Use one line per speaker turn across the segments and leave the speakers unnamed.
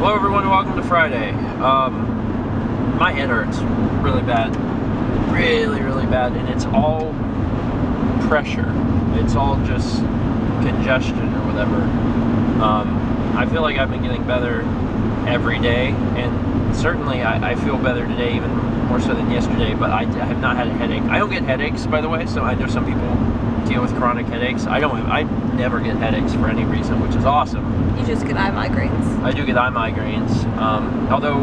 Hello everyone, welcome to Friday. My head hurts really bad. Really bad, and it's all pressure. It's all just congestion or whatever. I feel like I've been getting better every day, and certainly I feel better today, even more so than yesterday, but I have not had a headache. I don't get headaches, by the way, so I know some people deal with chronic headaches. I never get headaches for any reason, which is awesome.
You just get eye migraines.
I do get eye migraines, although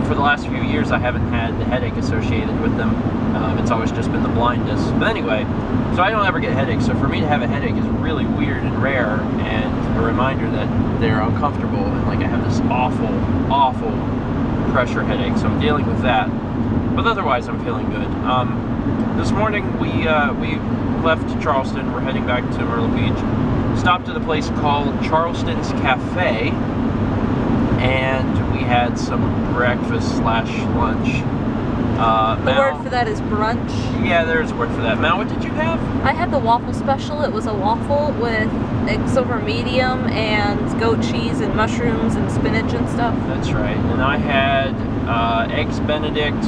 for the last few years I haven't had the headache associated with them. It's always just been the blindness. But anyway, so I don't ever get headaches, so for me to have a headache is really weird and rare, and a reminder that they're uncomfortable, and like I have this awful pressure headache, so I'm dealing with that. But otherwise I'm feeling good. This morning we left Charleston. We're heading back to Myrtle Beach. Stopped at a place called Charleston's Cafe, and we had some breakfast/lunch.
The word for that is brunch.
Yeah, there's a word for that. Mal, what did you have?
I had the waffle special. It was a waffle with eggs over medium and goat cheese and mushrooms and spinach and stuff.
That's right. And I had eggs Benedict.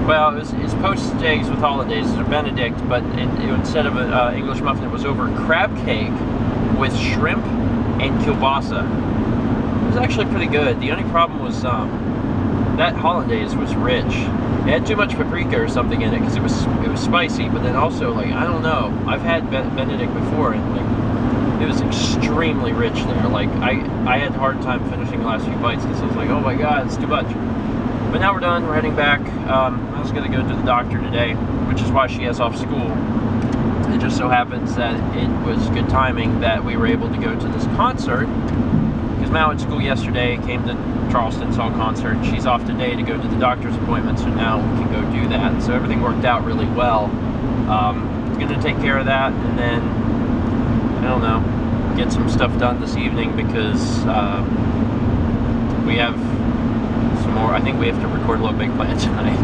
Well, it's poached eggs with hollandaise. It's a Benedict, but instead of an English muffin, it was over crab cake with shrimp and kielbasa. It was actually pretty good. The only problem was that hollandaise was rich. It had too much paprika or something in it because it was spicy, but then also, like, I don't know. I've had Benedict before, and like it was extremely rich there. Like I had a hard time finishing the last few bites because I was like, oh my god, it's too much. But now we're done. We're heading back. I was going to go to the doctor today, which is why she has off school. It just so happens that it was good timing that we were able to go to this concert, because Mal at school yesterday came to Charleston, saw a concert. She's off today to go to the doctor's appointment, so now we can go do that. So everything worked out really well. Going to take care of that, and then, I don't know, get some stuff done this evening, because we have some more. I think we have to record a little big plan tonight.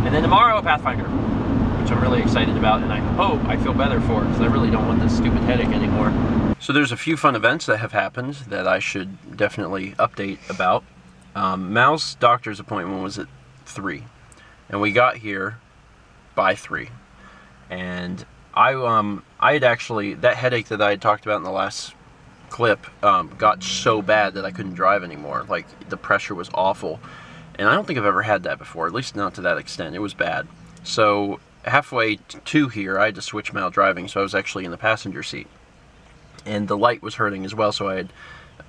And then tomorrow, Pathfinder, which I'm really excited about, and I hope I feel better for, because I really don't want this stupid headache anymore. So there's a few fun events that have happened that I should definitely update about. Mal's doctor's appointment was at 3, and we got here by 3. And I had actually, that headache that I had talked about in the last clip got so bad that I couldn't drive anymore. Like, the pressure was awful, and I don't think I've ever had that before, at least not to that extent. It was bad. So halfway to here, I had to switch Mal driving, so I was actually in the passenger seat. And the light was hurting as well, so I had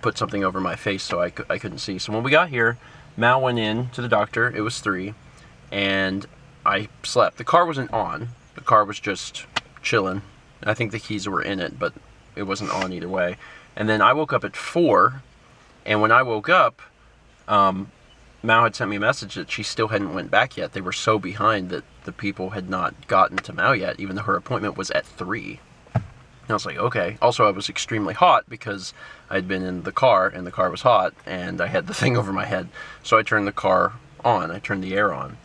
put something over my face so I couldn't see. So when we got here, Mal went in to the doctor. It was 3, and I slept. The car wasn't on. The car was just chilling. I think the keys were in it, but it wasn't on either way. And then I woke up at 4, and when I woke up, Mal had sent me a message that she still hadn't went back yet. They were so behind that the people had not gotten to Mal yet, even though her appointment was at 3. And I was like, okay. Also, I was extremely hot because I had been in the car, and the car was hot, and I had the thing over my head. So I turned the car on. I turned the air on.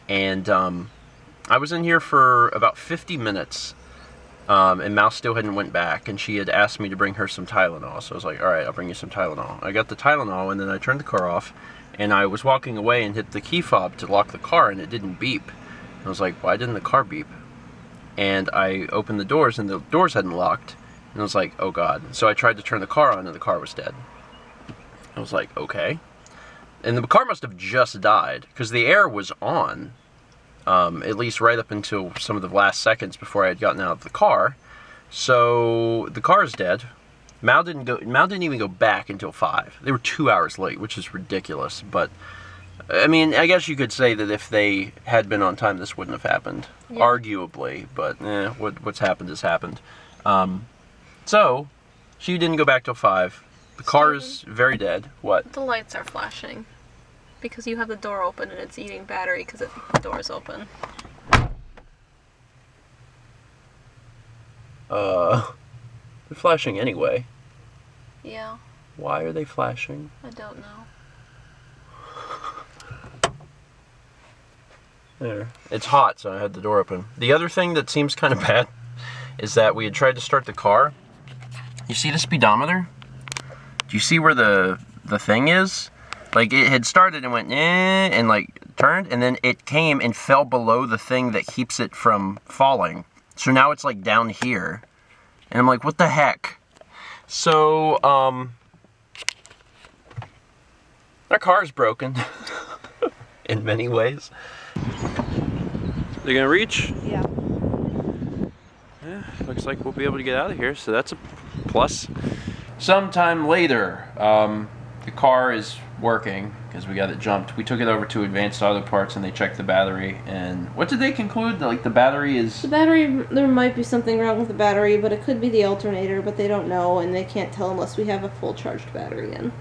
And I was in here for about 50 minutes, and Mal still hadn't went back, and she had asked me to bring her some Tylenol. So I was like, all right, I'll bring you some Tylenol. I got the Tylenol, and then I turned the car off, and I was walking away and hit the key fob to lock the car, and it didn't beep. And I was like, why didn't the car beep? And I opened the doors, and the doors hadn't locked. And I was like, oh god. So I tried to turn the car on, and the car was dead. I was like, okay. And the car must have just died, because the air was on, at least right up until some of the last seconds before I had gotten out of the car. So the car is dead. Mal didn't even go back until 5. They were 2 hours late, which is ridiculous. But I mean, I guess you could say that if they had been on time, this wouldn't have happened. Yeah. Arguably, but what's happened has happened. So, she didn't go back till 5. The car is very dead. What?
The lights are flashing. Because you have the door open and it's eating battery because the door's open.
They're flashing anyway.
Yeah.
Why are they flashing?
I don't know.
There. It's hot, so I had the door open. The other thing that seems kind of bad is that we had tried to start the car. You see the speedometer? Do you see where the thing is? Like, it had started and went, and, like, turned, and then it came and fell below the thing that keeps it from falling. So now it's, like, down here. And I'm like, what the heck? So, our car's broken. In many ways. They're gonna reach?
Yeah.
Yeah, looks like we'll be able to get out of here, so that's a plus. Sometime later, the car is working because we got it jumped. We took it over to Advanced Auto Parts and they checked the battery. And what did they conclude? Like, the battery is...
The battery, there might be something wrong with the battery, but it could be the alternator, but they don't know, and they can't tell unless we have a full charged battery in.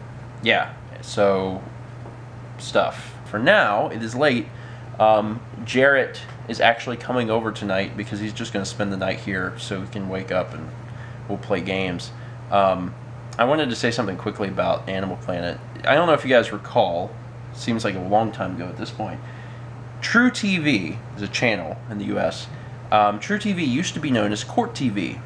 Yeah, so stuff. For now, it is late. Jarrett is actually coming over tonight because he's just going to spend the night here so he can wake up and we'll play games. I wanted to say something quickly about Animal Planet. I don't know if you guys recall, seems like a long time ago at this point. True TV is a channel in the US. True TV used to be known as Court TV,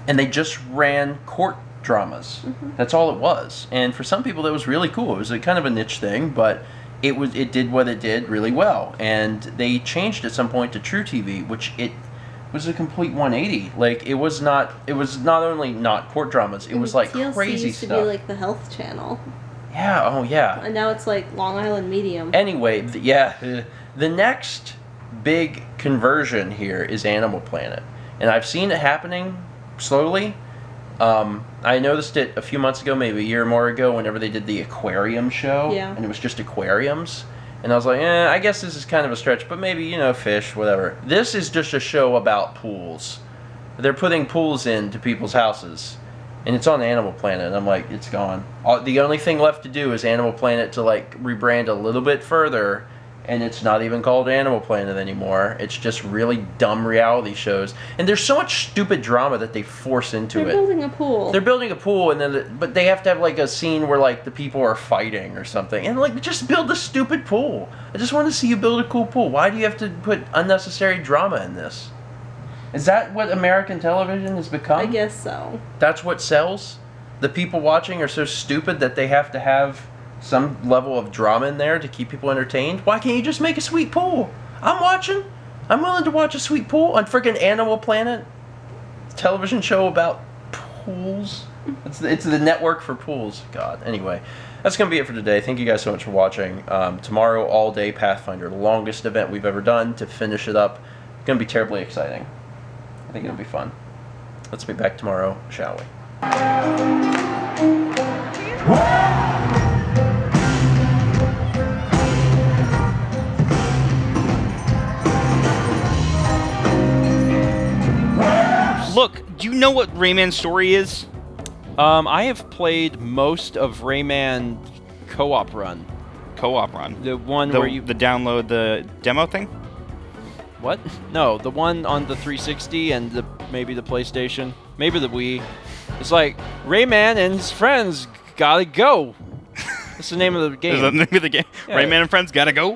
and they just ran court dramas. That's all it was. And for some people that was really cool. It was a kind of a niche thing, but it did what it did really well. And they changed at some point to True TV, which it was a complete 180. Like, it was not only not court dramas, it was like
TLC
crazy
used to
stuff.
be like the health channel.
Yeah, oh yeah.
And now it's like Long Island Medium.
Anyway, the next big conversion here is Animal Planet. And I've seen it happening slowly. I noticed it a few months ago, maybe a year or more ago, whenever they did the aquarium show.
Yeah.
And it was just aquariums. And I was like, I guess this is kind of a stretch, but maybe, fish, whatever. This is just a show about pools. They're putting pools into people's houses. And it's on Animal Planet, and I'm like, it's gone. The only thing left to do is Animal Planet to, like, rebrand a little bit further, and it's not even called Animal Planet anymore. It's just really dumb reality shows. And there's so much stupid drama that they force into it.
They're building a pool.
They're building a pool, and then but they have to have, like, a scene where, like, the people are fighting or something. And, like, just build a stupid pool. I just want to see you build a cool pool. Why do you have to put unnecessary drama in this? Is that what American television has become?
I guess so.
That's what sells? The people watching are so stupid that they have to have some level of drama in there to keep people entertained? Why can't you just make a sweet pool? I'm watching. I'm willing to watch a sweet pool on freaking Animal Planet. Television show about pools. It's the network for pools. God. Anyway, that's going to be it for today. Thank you guys so much for watching. Tomorrow, all-day Pathfinder. The longest event we've ever done to finish it up. Going to be terribly exciting. I think it'll be fun. Let's be back tomorrow, shall we?
Look, do you know what Rayman's story is?
I have played most of Rayman Co-op Run.
Co-op Run.
The one where you...
The download the demo thing?
What? No, the one on the 360 and maybe the PlayStation, maybe the Wii. It's like, Rayman and his friends gotta go. That's the name of the game.
Is that the name of the game?
Yeah.
Rayman and friends gotta go?